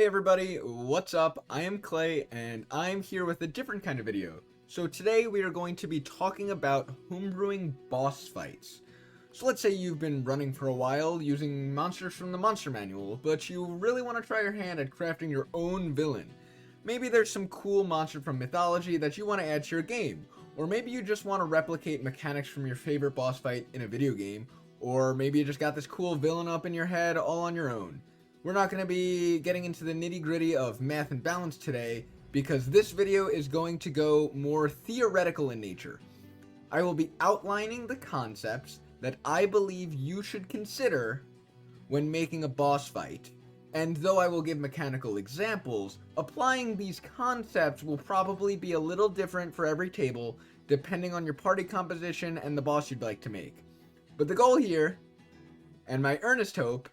Hey everybody, what's up? I am Clay and I'm here with a different kind of video. So today we are going to be talking about homebrewing boss fights. So let's say you've been running for a while using monsters from the monster manual, but you really want to try your hand at crafting your own villain. Maybe there's some cool monster from mythology that you want to add to your game, or maybe you just want to replicate mechanics from your favorite boss fight in a video game, or maybe you just got this cool villain up in your head all on your own. We're not going to be getting into the nitty-gritty of math and balance today because this video is going to go more theoretical in nature. I will be outlining the concepts that I believe you should consider when making a boss fight, and though I will give mechanical examples, applying these concepts will probably be a little different for every table depending on your party composition and the boss you'd like to make. But the goal here, and my earnest hope,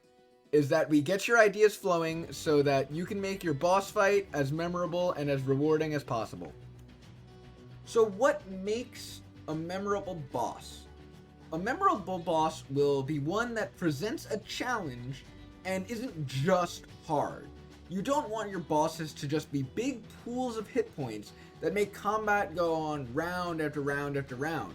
is that we get your ideas flowing so that you can make your boss fight as memorable and as rewarding as possible. So what makes a memorable boss? A memorable boss will be one that presents a challenge and isn't just hard. You don't want your bosses to just be big pools of hit points that make combat go on round after round after round.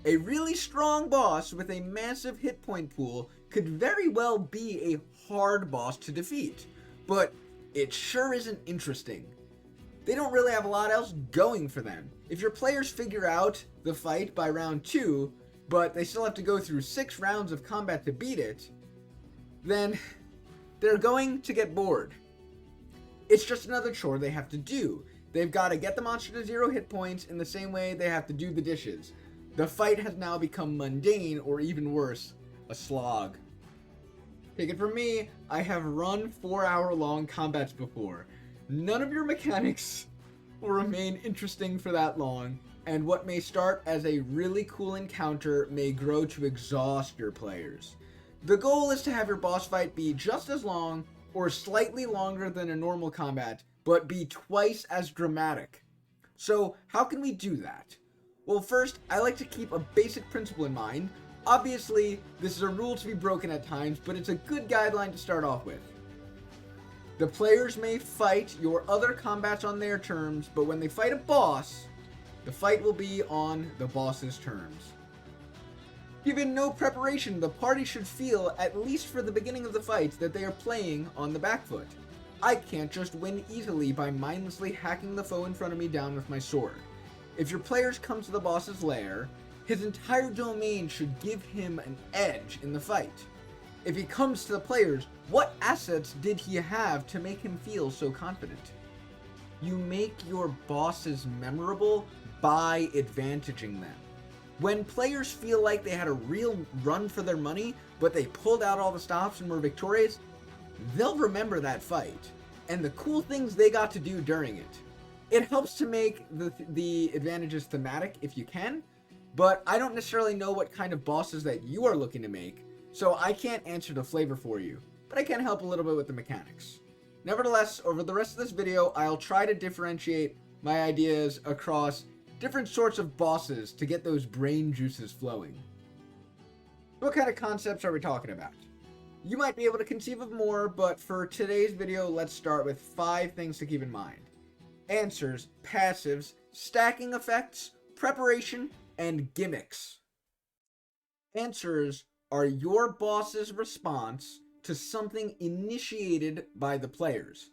A really strong boss with a massive hit point pool could very well be a hard boss to defeat, but it sure isn't interesting. They don't really have a lot else going for them. If your players figure out the fight by round 2, but they still have to go through 6 rounds of combat to beat it, then they're going to get bored. It's just another chore they have to do. They've got to get the monster to 0 hit points in the same way they have to do the dishes. The fight has now become mundane, or even worse, a slog. Take it from me, I have run 4-hour-long combats before. None of your mechanics will remain interesting for that long, and what may start as a really cool encounter may grow to exhaust your players. The goal is to have your boss fight be just as long, or slightly longer than a normal combat, but be twice as dramatic. So how can we do that? Well, first, I like to keep a basic principle in mind. Obviously, this is a rule to be broken at times, but it's a good guideline to start off with. The players may fight your other combats on their terms, but when they fight a boss, the fight will be on the boss's terms. Given no preparation, the party should feel, at least for the beginning of the fight, that they are playing on the back foot. I can't just win easily by mindlessly hacking the foe in front of me down with my sword. If your players come to the boss's lair, his entire domain should give him an edge in the fight. If he comes to the players, what assets did he have to make him feel so confident? You make your bosses memorable by advantaging them. When players feel like they had a real run for their money, but they pulled out all the stops and were victorious, they'll remember that fight and the cool things they got to do during it. It helps to make the advantages thematic if you can, but I don't necessarily know what kind of bosses that you are looking to make, so I can't answer the flavor for you, but I can help a little bit with the mechanics. Nevertheless, over the rest of this video, I'll try to differentiate my ideas across different sorts of bosses to get those brain juices flowing. What kind of concepts are we talking about? You might be able to conceive of more, but for today's video, let's start with 5 things to keep in mind. Answers, passives, stacking effects, preparation, and gimmicks. Answers are your boss's response to something initiated by the players.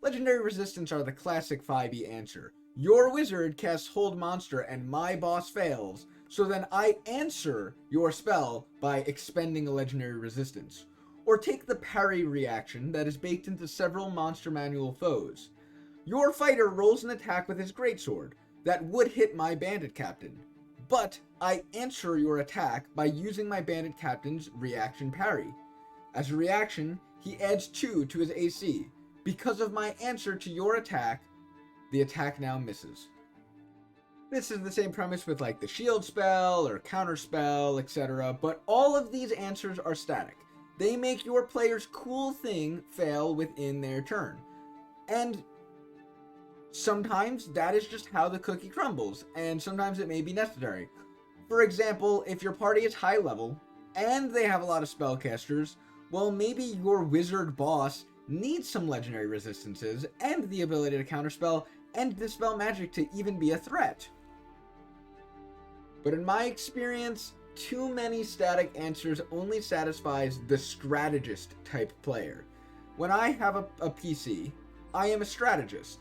Legendary resistance are the classic 5e answer. Your wizard casts hold monster and my boss fails, so then I answer your spell by expending a legendary resistance. Or take the parry reaction that is baked into several monster manual foes. Your fighter rolls an attack with his greatsword that would hit my bandit captain, but I answer your attack by using my bandit captain's reaction parry. As a reaction, he adds 2 to his AC. Because of my answer to your attack, the attack now misses. This is the same premise with like the shield spell or counter spell, etc., but all of these answers are static. They make your player's cool thing fail within their turn. And sometimes that is just how the cookie crumbles, and sometimes it may be necessary. For example, if your party is high level, and they have a lot of spellcasters, well, maybe your wizard boss needs some legendary resistances and the ability to counterspell and dispel magic to even be a threat. But in my experience, too many static answers only satisfies the strategist type player. When I have a PC, I am a strategist.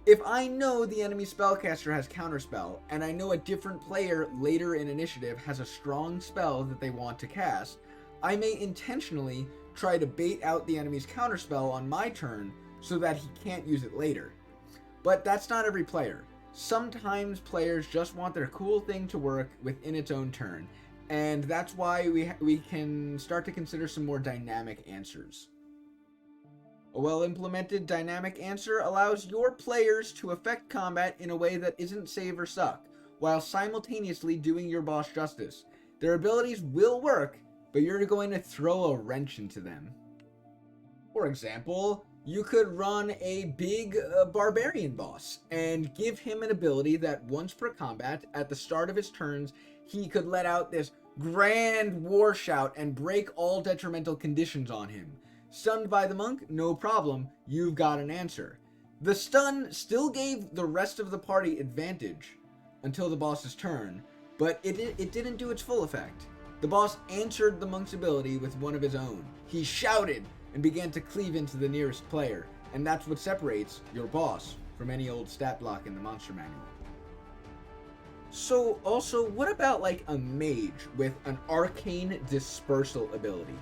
If I know the enemy spellcaster has counterspell, and I know a different player later in initiative has a strong spell that they want to cast, I may intentionally try to bait out the enemy's counterspell on my turn so that he can't use it later. But that's not every player. Sometimes players just want their cool thing to work within its own turn, and that's why we can start to consider some more dynamic answers. A well-implemented dynamic answer allows your players to affect combat in a way that isn't save or suck, while simultaneously doing your boss justice. Their abilities will work, but you're going to throw a wrench into them. For example, you could run a big barbarian boss and give him an ability that once per combat, at the start of his turns, he could let out this grand war shout and break all detrimental conditions on him. Stunned by the monk? No problem, you've got an answer. The stun still gave the rest of the party advantage until the boss's turn, but it didn't do its full effect. The boss answered the monk's ability with one of his own. He shouted and began to cleave into the nearest player, and that's what separates your boss from any old stat block in the monster manual. So also, what about like a mage with an arcane dispersal ability?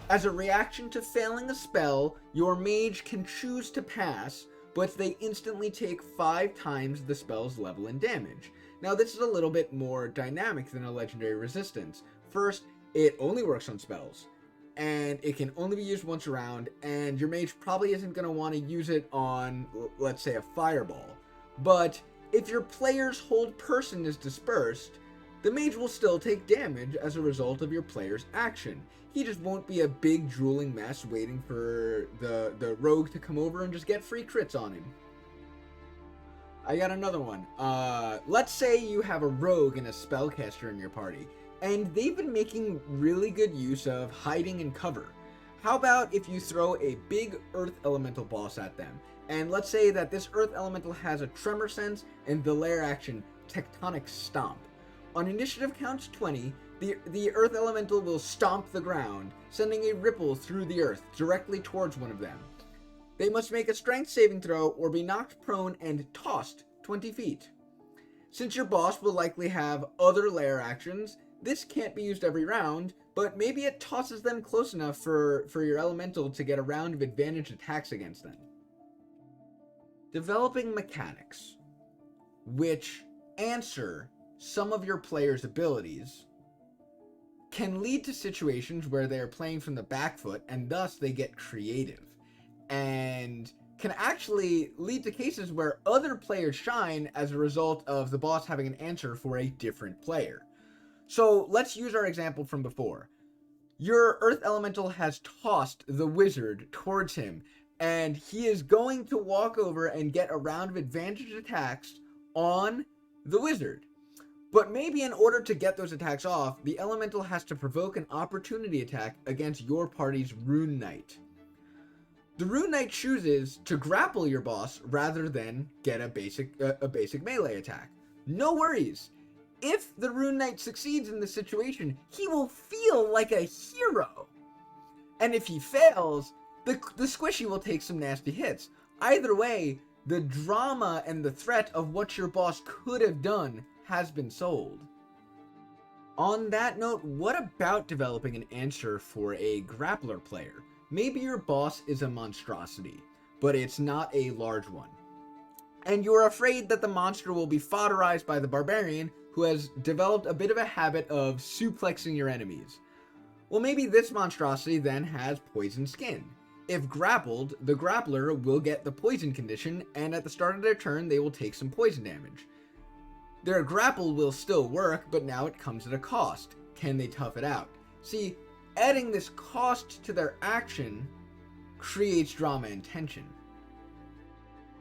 As a reaction to failing a spell, your mage can choose to pass, but they instantly take 5 times the spell's level and damage. Now this is a little bit more dynamic than a legendary resistance. First, it only works on spells, and it can only be used once around, and your mage probably isn't going to want to use it on, let's say, a fireball. But if your player's hold person is dispersed, the mage will still take damage as a result of your player's action. He just won't be a big drooling mess waiting for the rogue to come over and just get free crits on him. I got another one. Let's say you have a rogue and a spellcaster in your party, and they've been making really good use of hiding in cover. How about if you throw a big earth elemental boss at them? And let's say that this earth elemental has a tremor sense and the lair action tectonic stomp. On initiative counts 20, the earth elemental will stomp the ground, sending a ripple through the earth directly towards one of them. They must make a strength saving throw or be knocked prone and tossed 20 feet. Since your boss will likely have other lair actions, this can't be used every round, but maybe it tosses them close enough for your elemental to get a round of advantage attacks against them. Developing mechanics which answer some of your players' abilities can lead to situations where they are playing from the back foot and thus they get creative, and can actually lead to cases where other players shine as a result of the boss having an answer for a different player. So let's use our example from before. Your earth elemental has tossed the wizard towards him, and he is going to walk over and get a round of advantage attacks on the wizard. But maybe in order to get those attacks off, the elemental has to provoke an opportunity attack against your party's rune knight. The rune knight chooses to grapple your boss rather than get a basic melee attack. No worries. If the rune knight succeeds in this situation, he will feel like a hero. And if he fails, the squishy will take some nasty hits. Either way, the drama and the threat of what your boss could have done has been sold. On that note, what about developing an answer for a grappler player? Maybe your boss is a monstrosity, but it's not a large one. And you're afraid that the monster will be fodderized by the barbarian, who has developed a bit of a habit of suplexing your enemies. Well, maybe this monstrosity then has poison skin. If grappled, the grappler will get the poison condition, and at the start of their turn, they will take some poison damage. Their grapple will still work, but now it comes at a cost. Can they tough it out? See, adding this cost to their action creates drama and tension.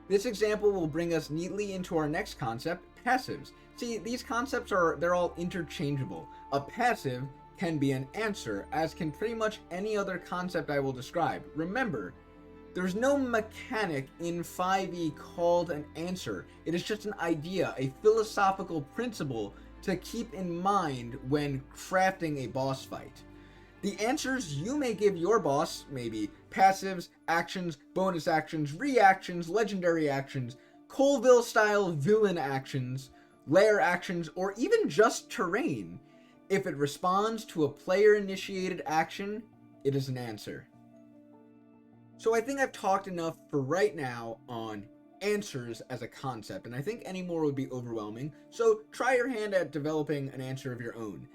This example will bring us neatly into our next concept, passives. See, these concepts they're all interchangeable. A passive can be an answer, as can pretty much any other concept I will describe. Remember, There's no mechanic in 5e called an answer. It is just an idea, a philosophical principle to keep in mind when crafting a boss fight. The answers you may give your boss may be passives, actions, bonus actions, reactions, legendary actions, Colville-style villain actions, lair actions, or even just terrain. If it responds to a player-initiated action, it is an answer. So I think I've talked enough for right now on answers as a concept, and I think any more would be overwhelming, so try your hand at developing an answer of your own.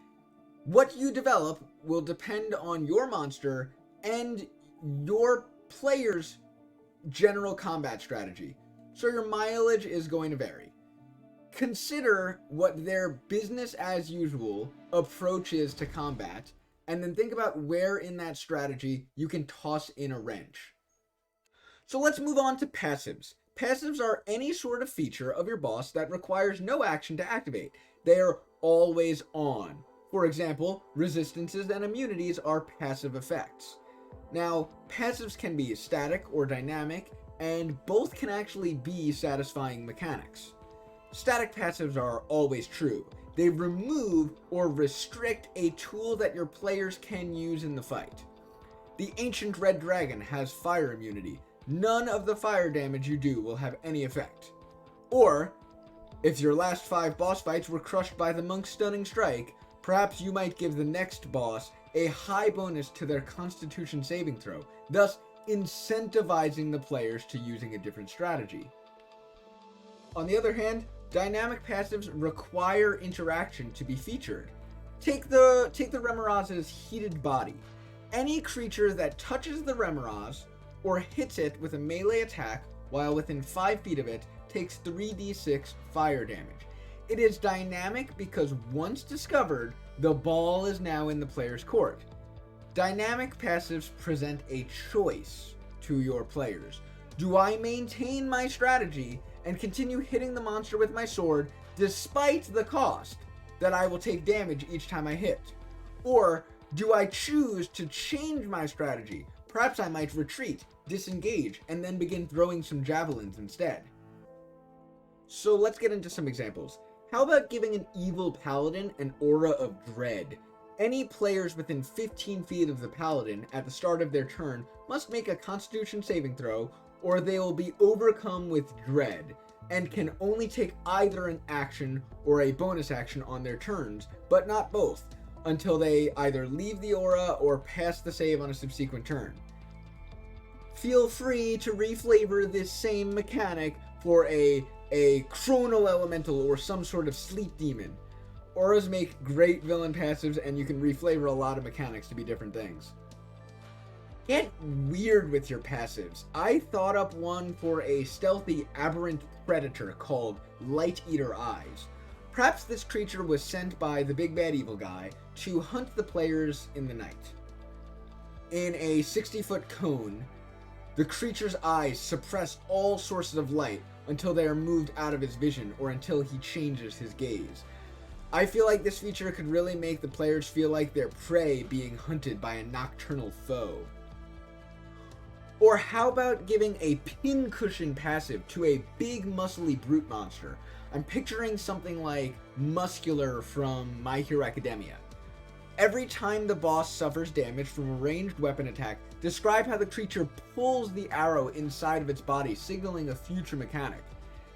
What you develop will depend on your monster and your player's general combat strategy, so your mileage is going to vary. Consider what their business as usual approach is to combat, and then think about where in that strategy you can toss in a wrench. So let's move on to passives. Passives are any sort of feature of your boss that requires no action to activate. They are always on. For example, resistances and immunities are passive effects. Now, passives can be static or dynamic, and both can actually be satisfying mechanics. Static passives are always true. They remove or restrict a tool that your players can use in the fight. The Ancient Red Dragon has fire immunity. None of the fire damage you do will have any effect. Or, if your last 5 boss fights were crushed by the Monk's Stunning Strike, perhaps you might give the next boss a high bonus to their Constitution saving throw, thus incentivizing the players to using a different strategy. On the other hand, dynamic passives require interaction to be featured. Take the Remoraz's Heated Body. Any creature that touches the Remoraz or hits it with a melee attack while within 5 feet of it takes 3d6 fire damage. It is dynamic because once discovered, the ball is now in the player's court. Dynamic passives present a choice to your players. Do I maintain my strategy and continue hitting the monster with my sword despite the cost that I will take damage each time I hit? Or do I choose to change my strategy? Perhaps I might retreat, disengage, and then begin throwing some javelins instead. So let's get into some examples. How about giving an evil paladin an aura of dread? Any players within 15 feet of the paladin at the start of their turn must make a Constitution saving throw, or they will be overcome with dread, and can only take either an action or a bonus action on their turns, but not both, until they either leave the aura or pass the save on a subsequent turn. Feel free to reflavor this same mechanic for a chronal elemental or some sort of sleep demon. Auras make great villain passives, and you can reflavor a lot of mechanics to be different things. Get weird with your passives. I thought up one for a stealthy aberrant predator called Light Eater Eyes. Perhaps this creature was sent by the big bad evil guy to hunt the players in the night. In a 60-foot cone, the creature's eyes suppress all sources of light until they are moved out of his vision or until he changes his gaze. I feel like this feature could really make the players feel like they're prey being hunted by a nocturnal foe. Or how about giving a pincushion passive to a big muscly brute monster? I'm picturing something like Muscular from My Hero Academia. Every time the boss suffers damage from a ranged weapon attack, describe how the creature pulls the arrow inside of its body, signaling a future mechanic.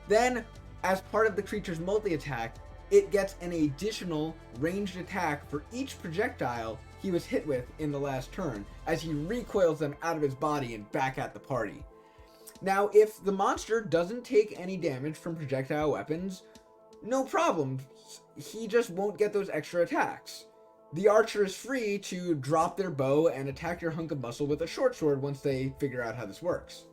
Then, as part of the creature's multi-attack, it gets an additional ranged attack for each projectile he was hit with in the last turn, as he recoils them out of his body and back at the party. Now, if the monster doesn't take any damage from projectile weapons, no problem, he just won't get those extra attacks. The archer is free to drop their bow and attack your hunk of muscle with a short sword once they figure out how this works.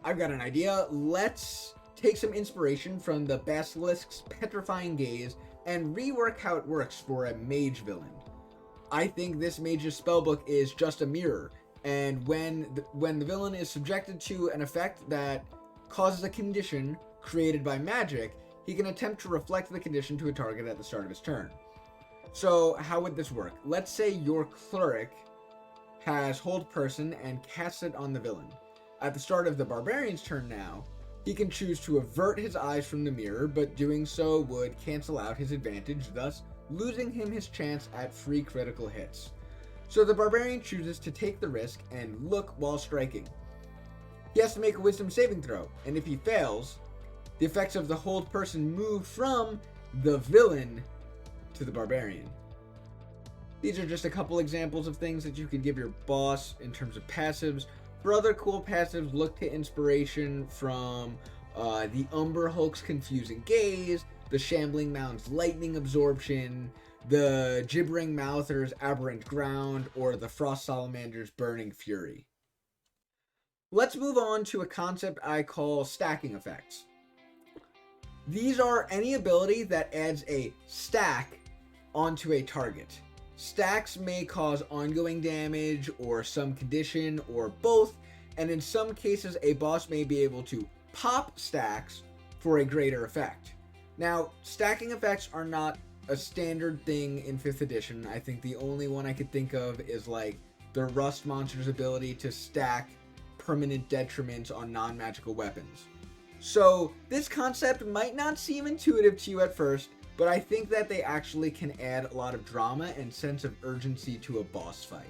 I've got an idea. Let's take some inspiration from the Basilisk's Petrifying Gaze and rework how it works for a mage villain. I think this mage's spellbook is just a mirror, and when the villain is subjected to an effect that causes a condition created by magic, he can attempt to reflect the condition to a target at the start of his turn. So how would this work? Let's say your cleric has Hold Person and casts it on the villain. At the start of the Barbarian's turn now, he can choose to avert his eyes from the mirror, but doing so would cancel out his advantage, thus losing him his chance at free critical hits. So the Barbarian chooses to take the risk and look while striking. He has to make a Wisdom saving throw, and if he fails, the effects of the Hold Person move from the villain to the Barbarian. These are just a couple examples of things that you can give your boss in terms of passives. For other cool passives, look to inspiration from the Umber Hulk's Confusing Gaze, the Shambling Mound's Lightning Absorption, the Gibbering Mouther's Aberrant Ground, or the Frost Salamander's Burning Fury. Let's move on to a concept I call stacking effects. These are any ability that adds a stack onto a target. Stacks may cause ongoing damage or some condition or both, and in some cases a boss may be able to pop stacks for a greater effect. Now, stacking effects are not a standard thing in 5th edition. I think the only one I could think of is like the Rust monster's ability to stack permanent detriments on non-magical weapons. So this concept might not seem intuitive to you at first, but I think that they actually can add a lot of drama and sense of urgency to a boss fight.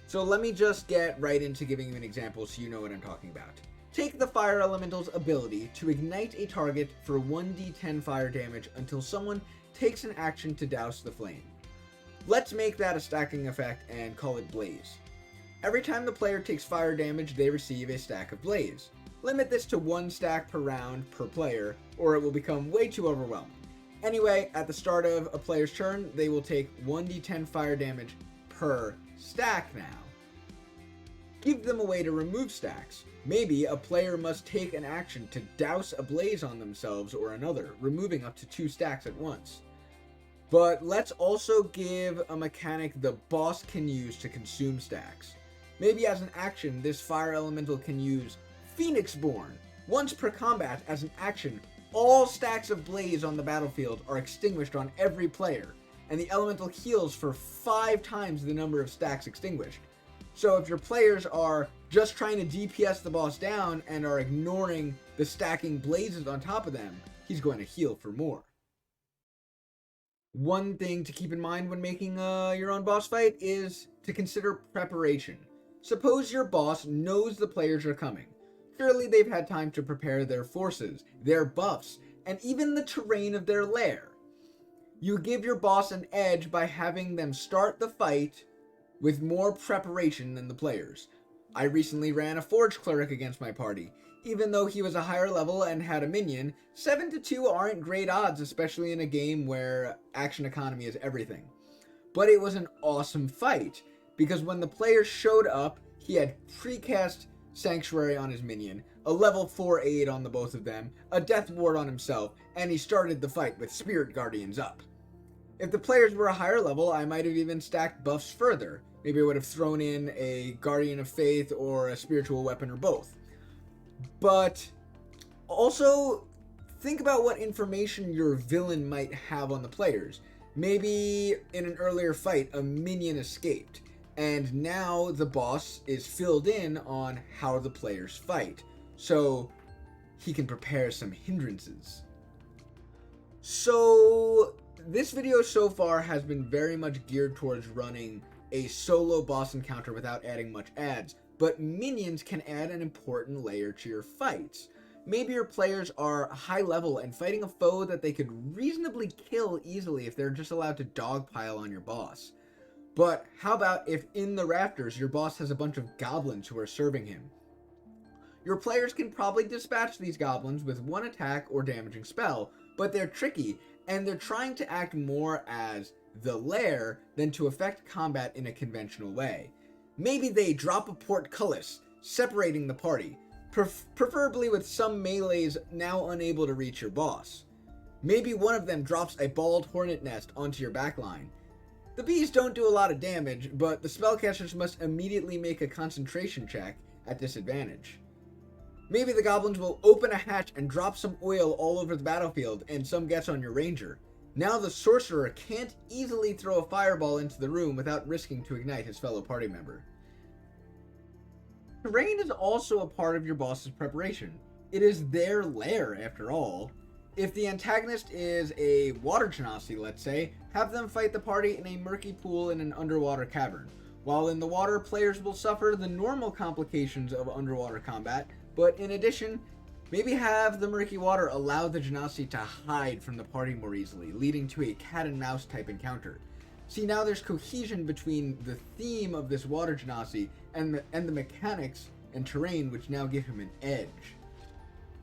So let me just get right into giving you an example so you know what I'm talking about. Take the Fire Elemental's ability to ignite a target for 1d10 fire damage until someone takes an action to douse the flame. Let's make that a stacking effect and call it Blaze. Every time the player takes fire damage, they receive a stack of Blaze. Limit this to 1 stack per round per player, or it will become way too overwhelming. Anyway, at the start of a player's turn, they will take 1d10 fire damage per stack now. Give them a way to remove stacks. Maybe a player must take an action to douse a blaze on themselves or another, removing up to 2 stacks at once. But let's also give a mechanic the boss can use to consume stacks. Maybe as an action, this fire elemental can use Phoenixborn. Once per combat, as an action, all stacks of blaze on the battlefield are extinguished on every player, and the elemental heals for 5 times the number of stacks extinguished. So if your players are just trying to DPS the boss down and are ignoring the stacking blazes on top of them, he's going to heal for more. One thing to keep in mind when making your own boss fight is to consider preparation. Suppose your boss knows the players are coming. Surely they've had time to prepare their forces, their buffs, and even the terrain of their lair. You give your boss an edge by having them start the fight with more preparation than the players. I recently ran a Forge Cleric against my party. Even though he was a higher level and had a minion, 7-2 aren't great odds, especially in a game where action economy is everything. But it was an awesome fight, because when the players showed up, he had precast Sanctuary on his minion, a level 4 aid on the both of them, a death ward on himself, and he started the fight with Spirit Guardians up. If the players were a higher level, I might have even stacked buffs further. Maybe I would have thrown in a Guardian of Faith or a spiritual weapon or both. But also think about what information your villain might have on the players. Maybe in an earlier fight, a minion escaped, and now the boss is filled in on how the players fight, so he can prepare some hindrances. So this video so far has been very much geared towards running a solo boss encounter without adding much adds, but minions can add an important layer to your fights. Maybe your players are high level and fighting a foe that they could reasonably kill easily if they're just allowed to dogpile on your boss. But how about if in the rafters your boss has a bunch of goblins who are serving him? Your players can probably dispatch these goblins with 1 attack or damaging spell, but they're tricky and they're trying to act more as the lair than to affect combat in a conventional way. Maybe they drop a portcullis, separating the party, preferably with some melees now unable to reach your boss. Maybe one of them drops a bald hornet nest onto your backline. The bees don't do a lot of damage, but the spellcasters must immediately make a concentration check at disadvantage. Maybe the goblins will open a hatch and drop some oil all over the battlefield and some gets on your ranger. Now the sorcerer can't easily throw a fireball into the room without risking to ignite his fellow party member. Terrain is also a part of your boss's preparation. It is their lair, after all. If the antagonist is a water genasi, let's say, have them fight the party in a murky pool in an underwater cavern. While in the water, players will suffer the normal complications of underwater combat, but in addition, maybe have the murky water allow the genasi to hide from the party more easily, leading to a cat and mouse type encounter. See, now there's cohesion between the theme of this water genasi and the mechanics and terrain, which now give him an edge.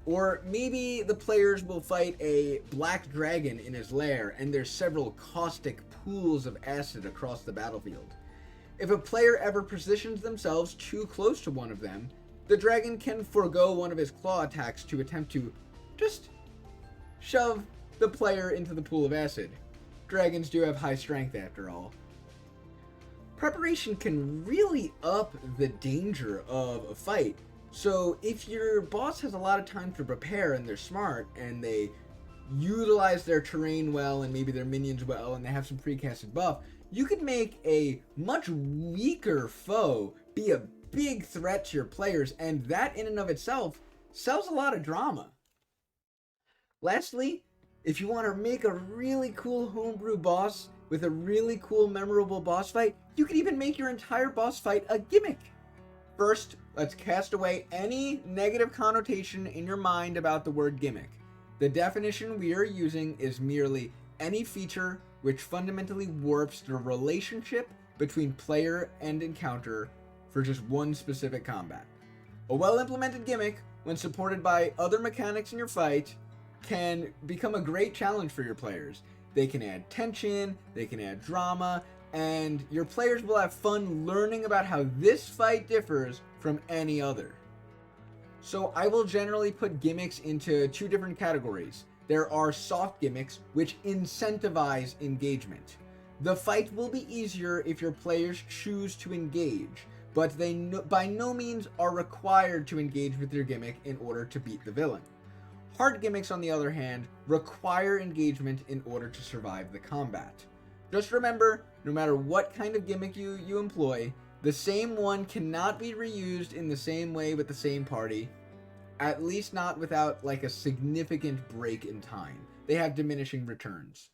Or maybe the players will fight a black dragon in his lair, and there's several caustic pools of acid across the battlefield. If a player ever positions themselves too close to one of them, the dragon can forego one of his claw attacks to attempt to just shove the player into the pool of acid. Dragons do have high strength after all. Preparation can really up the danger of a fight. So if your boss has a lot of time to prepare and they're smart and they utilize their terrain well and maybe their minions well and they have some precasted buff, you could make a much weaker foe be a big threat to your players, and that in and of itself sells a lot of drama. Lastly, if you want to make a really cool homebrew boss with a really cool memorable boss fight, you could even make your entire boss fight a gimmick. First, let's cast away any negative connotation in your mind about the word gimmick. The definition we are using is merely any feature which fundamentally warps the relationship between player and encounter for just one specific combat. A well-implemented gimmick, when supported by other mechanics in your fight, can become a great challenge for your players. They can add tension, they can add drama, and your players will have fun learning about how this fight differs from any other. So I will generally put gimmicks into two different categories. There are soft gimmicks, which incentivize engagement. The fight will be easier if your players choose to engage, but they by no means are required to engage with your gimmick in order to beat the villain. Hard gimmicks, on the other hand, require engagement in order to survive the combat. Just remember, no matter what kind of gimmick you employ, the same one cannot be reused in the same way with the same party, at least not without like a significant break in time. They have diminishing returns.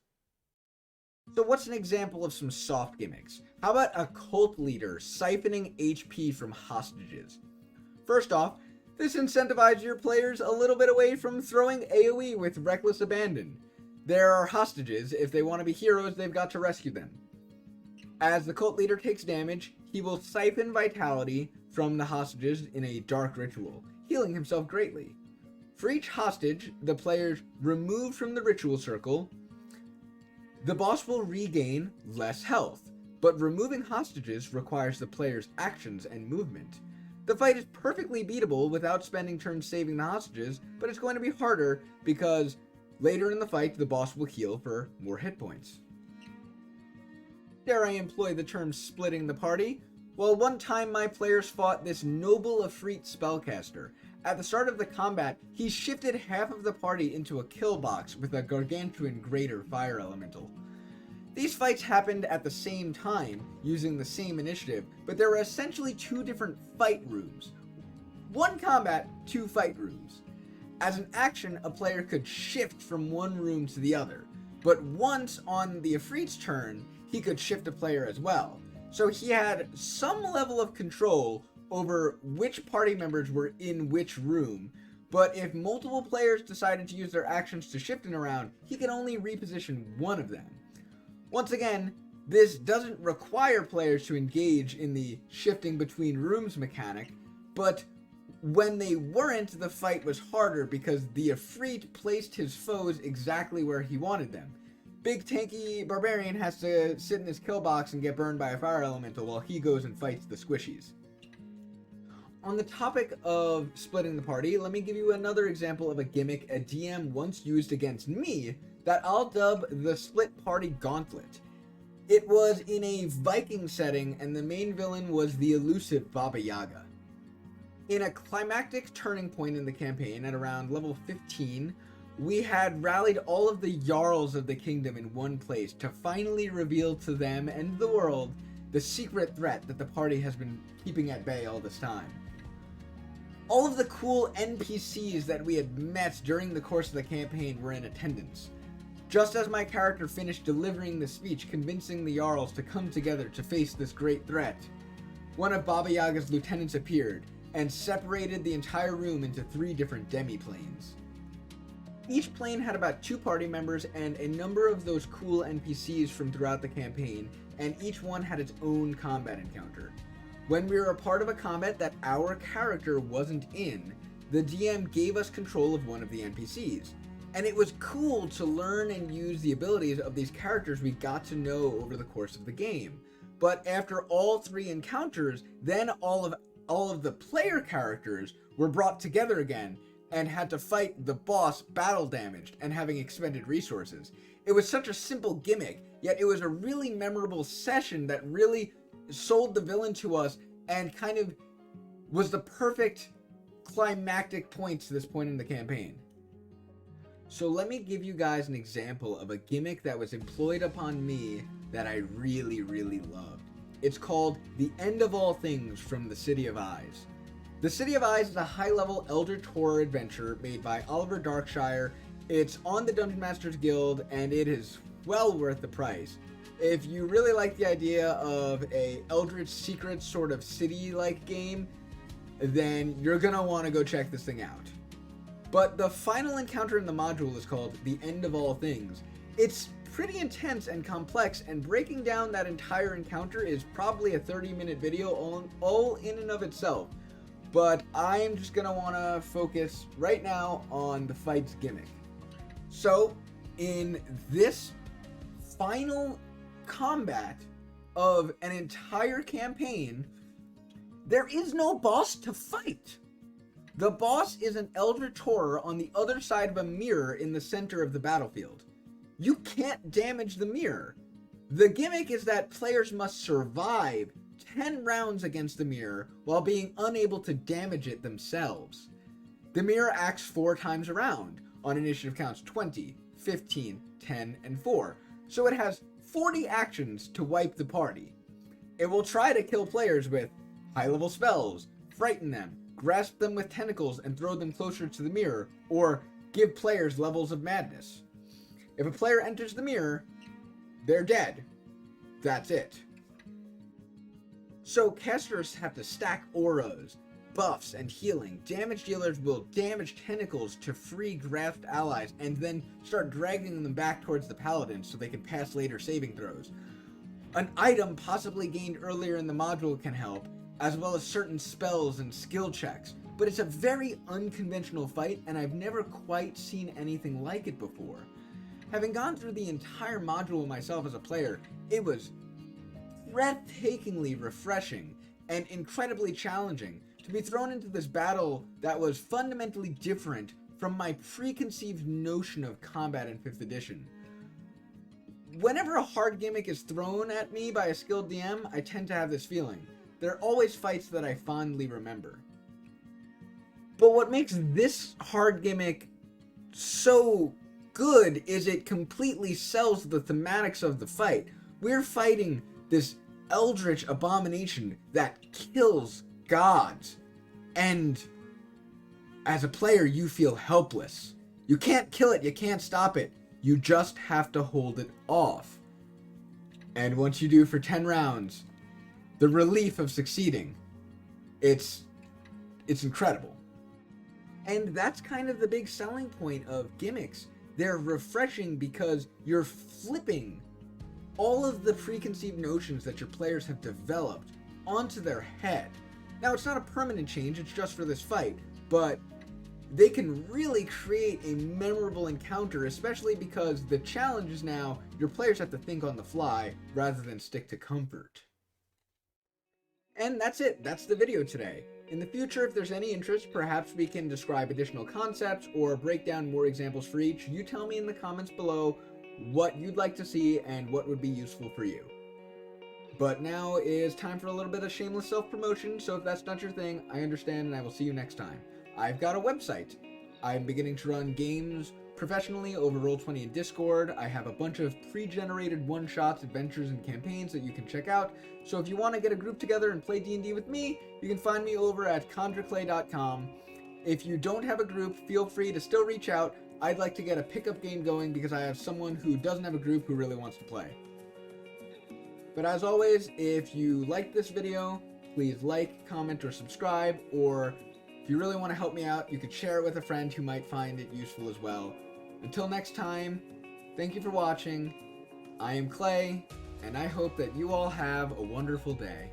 So what's an example of some soft gimmicks? How about a cult leader siphoning HP from hostages? First off, this incentivizes your players a little bit away from throwing AoE with reckless abandon. There are hostages. If they want to be heroes, they've got to rescue them. As the cult leader takes damage, he will siphon vitality from the hostages in a dark ritual, healing himself greatly. For each hostage the players remove from the ritual circle, the boss will regain less health, but removing hostages requires the player's actions and movement. The fight is perfectly beatable without spending turns saving the hostages, but it's going to be harder because later in the fight the boss will heal for more hit points. Dare I employ the term splitting the party? Well, one time my players fought this noble Efreet spellcaster. At the start of the combat, he shifted half of the party into a kill box with a gargantuan greater fire elemental. These fights happened at the same time, using the same initiative, but there were essentially two different fight rooms. One combat, two fight rooms. As an action, a player could shift from one room to the other, but once on the Efreet's turn, he could shift a player as well. So he had some level of control over which party members were in which room, but if multiple players decided to use their actions to shift it around, he could only reposition one of them. Once again, this doesn't require players to engage in the shifting between rooms mechanic, but when they weren't, the fight was harder because the Efreet placed his foes exactly where he wanted them. Big tanky barbarian has to sit in his kill box and get burned by a fire elemental while he goes and fights the squishies. On the topic of splitting the party, let me give you another example of a gimmick a DM once used against me that I'll dub the split party Gauntlet. It was in a Viking setting and the main villain was the elusive Baba Yaga. In a climactic turning point in the campaign at around level 15, we had rallied all of the Jarls of the kingdom in one place to finally reveal to them and the world the secret threat that the party has been keeping at bay all this time. All of the cool NPCs that we had met during the course of the campaign were in attendance. Just as my character finished delivering the speech convincing the Jarls to come together to face this great threat, one of Baba Yaga's lieutenants appeared and separated the entire room into 3 different demi-planes. Each plane had about 2 party members and a number of those cool NPCs from throughout the campaign, and each one had its own combat encounter. When we were a part of a combat that our character wasn't in, the DM gave us control of one of the NPCs. And it was cool to learn and use the abilities of these characters we got to know over the course of the game. But after all 3 encounters, then all of the player characters were brought together again and had to fight the boss battle damaged and having expended resources. It was such a simple gimmick, yet it was a really memorable session that really sold the villain to us and kind of was the perfect climactic point to this point in the campaign. So let me give you guys an example of a gimmick that was employed upon me that I really, really loved. It's called The End of All Things from the City of Eyes. The City of Eyes is a high-level Eldritch horror adventure made by Oliver Darkshire. It's on the Dungeon Masters Guild, and it is well worth the price. If you really like the idea of a Eldritch Secrets sort of city-like game, then you're gonna want to go check this thing out. But the final encounter in the module is called The End of All Things. It's pretty intense and complex, and breaking down that entire encounter is probably a 30-minute video all in and of itself. But I'm just gonna wanna focus right now on the fight's gimmick. So, in this final combat of an entire campaign, there is no boss to fight. The boss is an Eldritch horror on the other side of a mirror in the center of the battlefield. You can't damage the mirror. The gimmick is that players must survive 10 rounds against the mirror while being unable to damage it themselves. The mirror acts 4 times around on initiative counts 20, 15, 10, and 4, so it has 40 actions to wipe the party. It will try to kill players with high-level spells, frighten them, grasp them with tentacles and throw them closer to the mirror, or give players levels of madness. If a player enters the mirror, they're dead. That's it. So casters have to stack auras, buffs, and healing. Damage dealers will damage tentacles to free grasped allies and then start dragging them back towards the paladin so they can pass later saving throws. An item possibly gained earlier in the module can help, as well as certain spells and skill checks. But it's a very unconventional fight, and I've never quite seen anything like it before. Having gone through the entire module myself as a player, it was breathtakingly refreshing and incredibly challenging to be thrown into this battle that was fundamentally different from my preconceived notion of combat in 5th edition. Whenever a hard gimmick is thrown at me by a skilled DM, I tend to have this feeling. There are always fights that I fondly remember. But what makes this hard gimmick so good is it completely sells the thematics of the fight. We're fighting this eldritch abomination that kills gods. And as a player, you feel helpless. You can't kill it, you can't stop it. You just have to hold it off. And once you do for 10 rounds, the relief of succeeding, it's incredible. And that's kind of the big selling point of gimmicks. They're refreshing because you're flipping all of the preconceived notions that your players have developed onto their head. Now, it's not a permanent change, it's just for this fight, but they can really create a memorable encounter, especially because the challenge is now your players have to think on the fly rather than stick to comfort. And that's it. That's the video today. In the future, if there's any interest, perhaps we can describe additional concepts or break down more examples for each. You tell me in the comments below what you'd like to see and what would be useful for you. But now is time for a little bit of shameless self-promotion, so if that's not your thing, I understand and I will see you next time. I've got a website. I'm beginning to run games, professionally over Roll20 in Discord. I have a bunch of pre-generated one-shots, adventures, and campaigns that you can check out. So if you want to get a group together and play D&D with me, you can find me over at conjureclay.com. If you don't have a group, feel free to still reach out. I'd like to get a pickup game going because I have someone who doesn't have a group who really wants to play. But as always, if you liked this video, please like, comment, or subscribe, or if you really want to help me out, you could share it with a friend who might find it useful as well. Until next time, thank you for watching. I am Clay, and I hope that you all have a wonderful day.